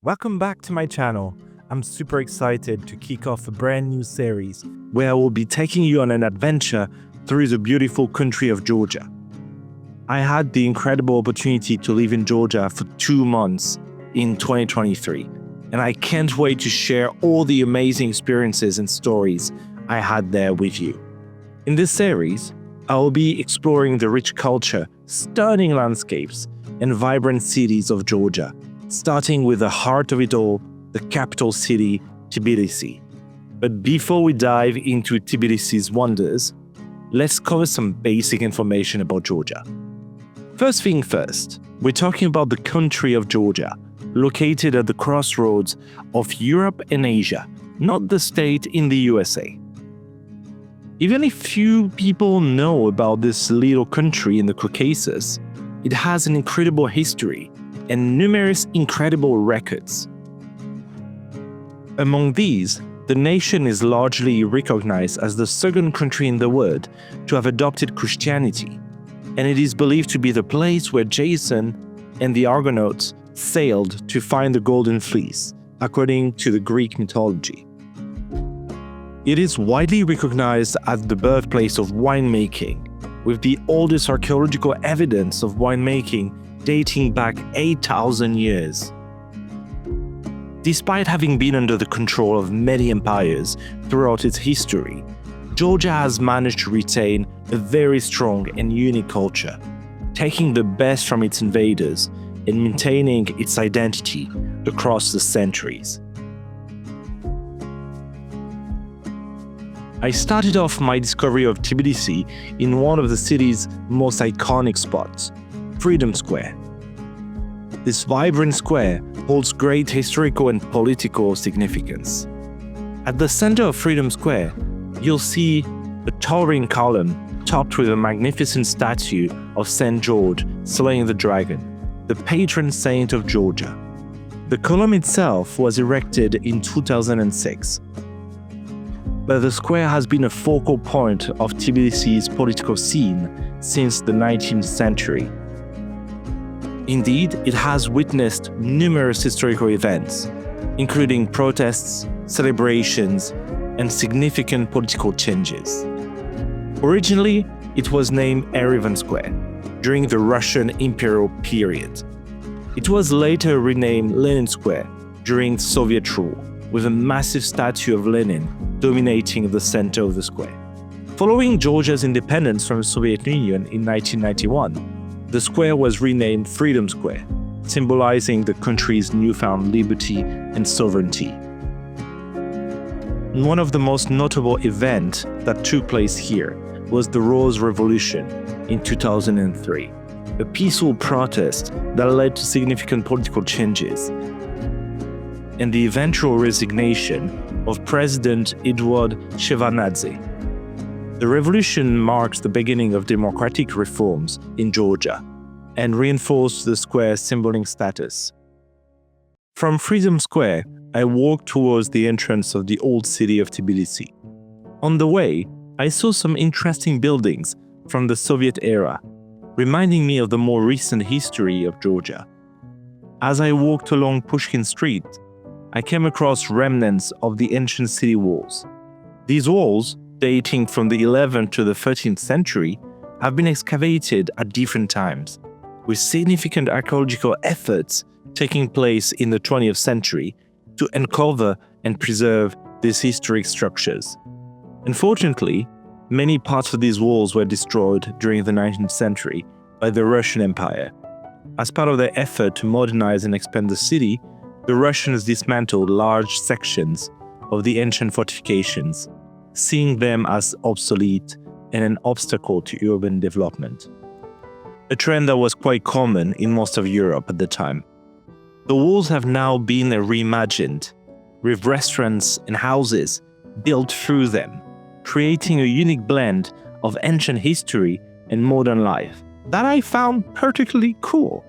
Welcome back to my channel. I'm super excited to kick off a brand new series where I will be taking you on an adventure through the beautiful country of Georgia. I had the incredible opportunity to live in Georgia for 2 months in 2023, and I can't wait to share all the amazing experiences and stories I had there with you. In this series, I will be exploring the rich culture, stunning landscapes, and vibrant cities of Georgia, starting with the heart of it all, the capital city, Tbilisi. But before we dive into Tbilisi's wonders, let's cover some basic information about Georgia. First thing first, we're talking about the country of Georgia, located at the crossroads of Europe and Asia, not the state in the USA. Even if few people know about this little country in the Caucasus, it has an incredible history and numerous incredible records. Among these, the nation is largely recognized as the second country in the world to have adopted Christianity, and it is believed to be the place where Jason and the Argonauts sailed to find the Golden Fleece, according to the Greek mythology. It is widely recognized as the birthplace of winemaking, with the oldest archaeological evidence of winemaking dating back 8,000 years. Despite having been under the control of many empires throughout its history, Georgia has managed to retain a very strong and unique culture, taking the best from its invaders and maintaining its identity across the centuries. I started off my discovery of Tbilisi in one of the city's most iconic spots, Freedom Square. This vibrant square holds great historical and political significance. At the center of Freedom Square, you'll see a towering column topped with a magnificent statue of St. George slaying the dragon, the patron saint of Georgia. The column itself was erected in 2006, but the square has been a focal point of Tbilisi's political scene since the 19th century. Indeed, it has witnessed numerous historical events, including protests, celebrations, and significant political changes. Originally, it was named Erivan Square during the Russian imperial period. It was later renamed Lenin Square during Soviet rule, with a massive statue of Lenin dominating the center of the square. Following Georgia's independence from the Soviet Union in 1991, the square was renamed Freedom Square, symbolizing the country's newfound liberty and sovereignty. One of the most notable events that took place here was the Rose Revolution in 2003, a peaceful protest that led to significant political changes and the eventual resignation of President Eduard Shevardnadze. The revolution marks the beginning of democratic reforms in Georgia and reinforced the square's symbolic status. From Freedom Square, I walked towards the entrance of the old city of Tbilisi. On the way, I saw some interesting buildings from the Soviet era, reminding me of the more recent history of Georgia. As I walked along Pushkin Street, I came across remnants of the ancient city walls. These walls, dating from the 11th to the 13th century, have been excavated at different times, with significant archaeological efforts taking place in the 20th century to uncover and preserve these historic structures. Unfortunately, many parts of these walls were destroyed during the 19th century by the Russian Empire. As part of their effort to modernize and expand the city, the Russians dismantled large sections of the ancient fortifications, seeing them as obsolete and an obstacle to urban development. A trend that was quite common in most of Europe at the time. The walls have now been reimagined, with restaurants and houses built through them, creating a unique blend of ancient history and modern life that I found particularly cool.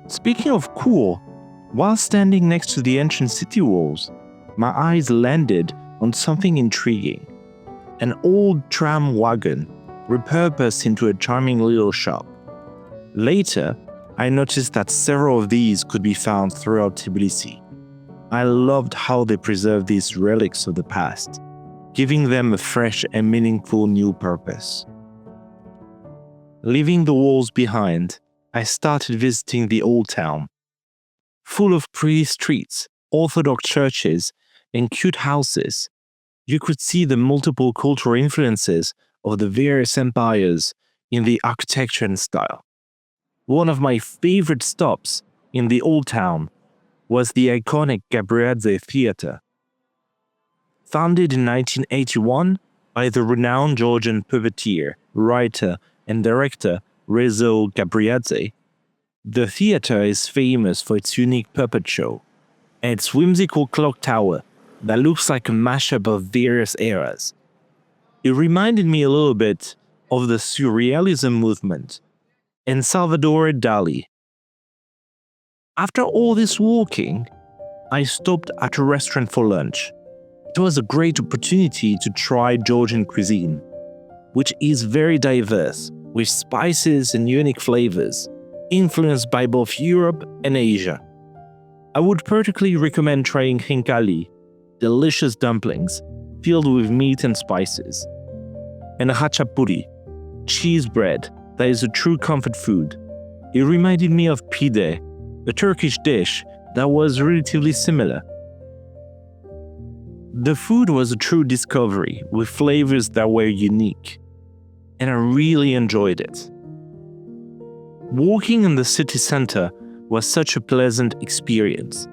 Speaking of cool, while standing next to the ancient city walls, my eyes landed on something intriguing. An old tram wagon repurposed into a charming little shop. Later, I noticed that several of these could be found throughout Tbilisi. I loved how they preserved these relics of the past, giving them a fresh and meaningful new purpose. Leaving the walls behind, I started visiting the old town. Full of pretty streets, Orthodox churches, and cute houses, you could see the multiple cultural influences of the various empires in the architecture and style. One of my favorite stops in the old town was the iconic Gabriadze Theatre. Founded in 1981 by the renowned Georgian puppeteer, writer, and director Rezo Gabriadze, the theatre is famous for its unique puppet show and its whimsical clock tower that looks like a mashup of various eras. It reminded me a little bit of the Surrealism movement and Salvador Dali. After all this walking, I stopped at a restaurant for lunch. It was a great opportunity to try Georgian cuisine, which is very diverse, with spices and unique flavors, influenced by both Europe and Asia. I would particularly recommend trying khinkali, delicious dumplings filled with meat and spices, and hachapuri, cheese bread that is a true comfort food. It reminded me of pide, a Turkish dish that was relatively similar. The food was a true discovery with flavors that were unique, and I really enjoyed it. Walking in the city center was such a pleasant experience.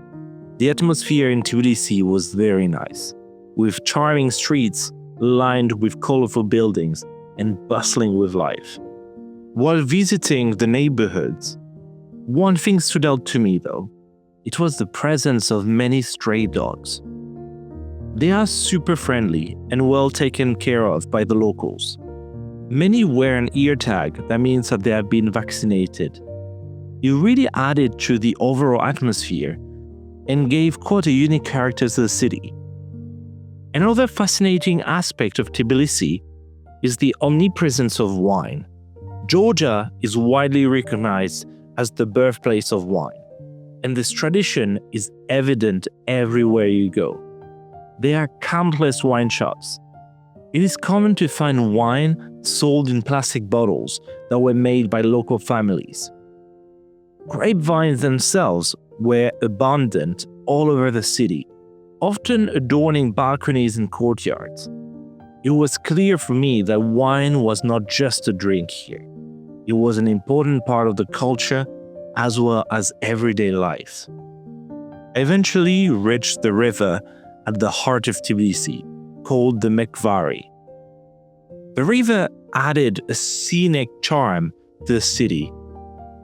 The atmosphere in Tbilisi was very nice, with charming streets lined with colorful buildings and bustling with life. While visiting the neighborhoods, one thing stood out to me though. It was the presence of many stray dogs. They are super friendly and well taken care of by the locals. Many wear an ear tag that means that they have been vaccinated. It really added to the overall atmosphere and gave quite a unique character to the city. Another fascinating aspect of Tbilisi is the omnipresence of wine. Georgia is widely recognized as the birthplace of wine, and this tradition is evident everywhere you go. There are countless wine shops. It is common to find wine sold in plastic bottles that were made by local families. Grapevines themselves were abundant all over the city, often adorning balconies and courtyards. It was clear for me that wine was not just a drink here. It was an important part of the culture as well as everyday life. I eventually reached the river at the heart of Tbilisi, called the Mtkvari. The river added a scenic charm to the city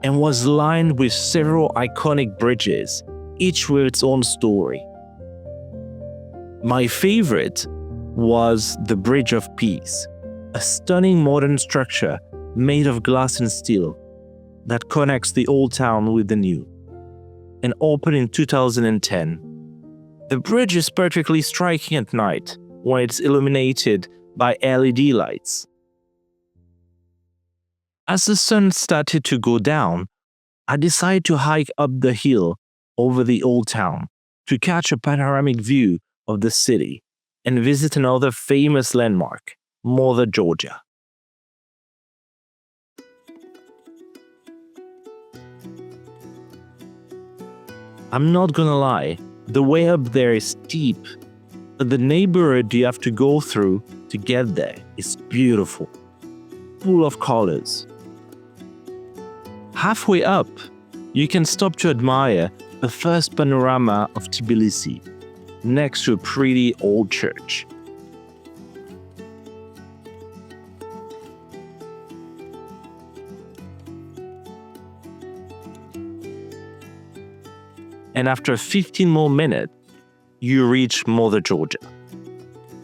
and was lined with several iconic bridges, each with its own story. My favorite was the Bridge of Peace, a stunning modern structure made of glass and steel that connects the old town with the new, and opened in 2010. The bridge is particularly striking at night when it's illuminated by LED lights. As the sun started to go down, I decided to hike up the hill over the old town to catch a panoramic view of the city and visit another famous landmark, Mother Georgia. I'm not gonna lie, the way up there is steep, but the neighborhood you have to go through to get there is beautiful, full of colors. Halfway up, you can stop to admire the first panorama of Tbilisi, next to a pretty old church. And after 15 more minutes, you reach Mother Georgia.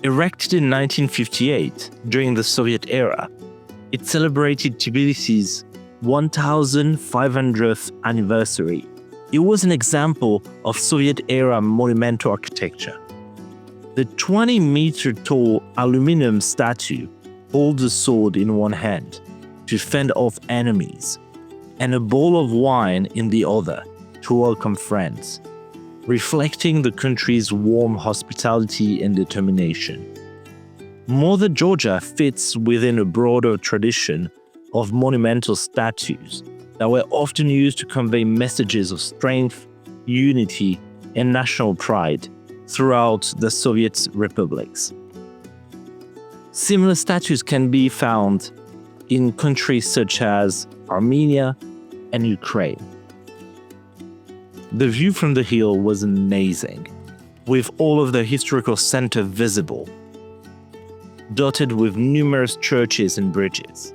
Erected in 1958 during the Soviet era, it celebrated Tbilisi's 1500th anniversary. It was an example of Soviet-era monumental architecture. The 20-meter-tall aluminum statue holds a sword in one hand to fend off enemies, and a bowl of wine in the other to welcome friends, reflecting the country's warm hospitality and determination. Mother Georgia fits within a broader tradition of monumental statues that were often used to convey messages of strength, unity, and national pride throughout the Soviet republics. Similar statues can be found in countries such as Armenia and Ukraine. The view from the hill was amazing, with all of the historical center visible, dotted with numerous churches and bridges.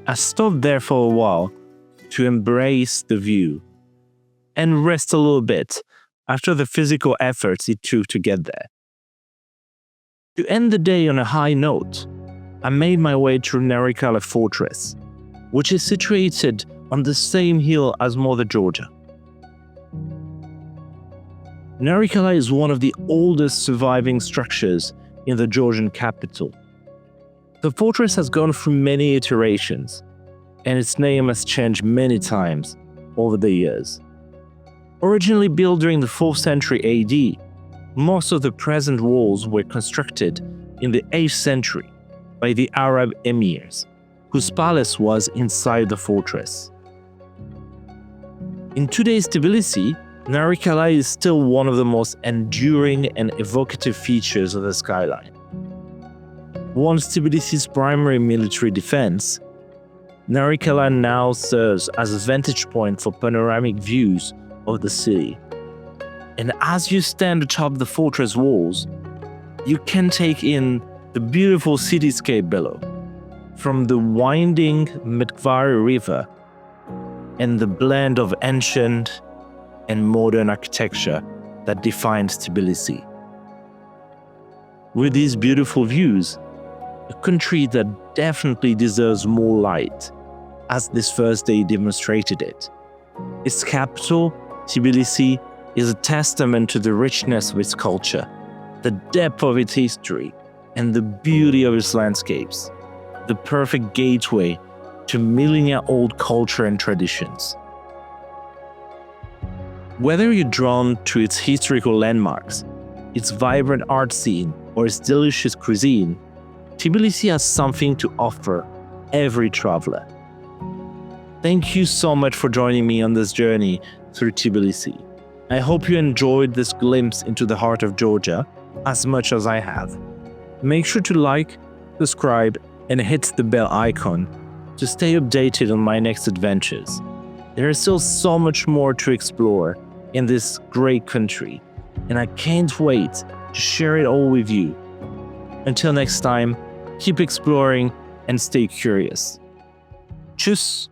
I stopped there for a while to embrace the view and rest a little bit after the physical efforts it took to get there. To end the day on a high note, I made my way through Narikala Fortress, which is situated on the same hill as Mother Georgia. Narikala is one of the oldest surviving structures in the Georgian capital. The fortress has gone through many iterations, and its name has changed many times over the years. Originally built during the 4th century AD, most of the present walls were constructed in the 8th century by the Arab emirs, whose palace was inside the fortress. In today's Tbilisi, Narikala is still one of the most enduring and evocative features of the skyline. Once Tbilisi's primary military defense, Narikala now serves as a vantage point for panoramic views of the city. And as you stand atop the fortress walls, you can take in the beautiful cityscape below, from the winding Mtkvari river and the blend of ancient and modern architecture that defines Tbilisi. With these beautiful views, a country that definitely deserves more light, as this first day demonstrated it. Its capital, Tbilisi, is a testament to the richness of its culture, the depth of its history, and the beauty of its landscapes, the perfect gateway to millennia-old culture and traditions. Whether you're drawn to its historical landmarks, its vibrant art scene, or its delicious cuisine, Tbilisi has something to offer every traveler. Thank you so much for joining me on this journey through Tbilisi. I hope you enjoyed this glimpse into the heart of Georgia as much as I have. Make sure to like, subscribe, and hit the bell icon to stay updated on my next adventures. There is still so much more to explore in this great country, and I can't wait to share it all with you. Until next time, keep exploring and stay curious. Tschüss!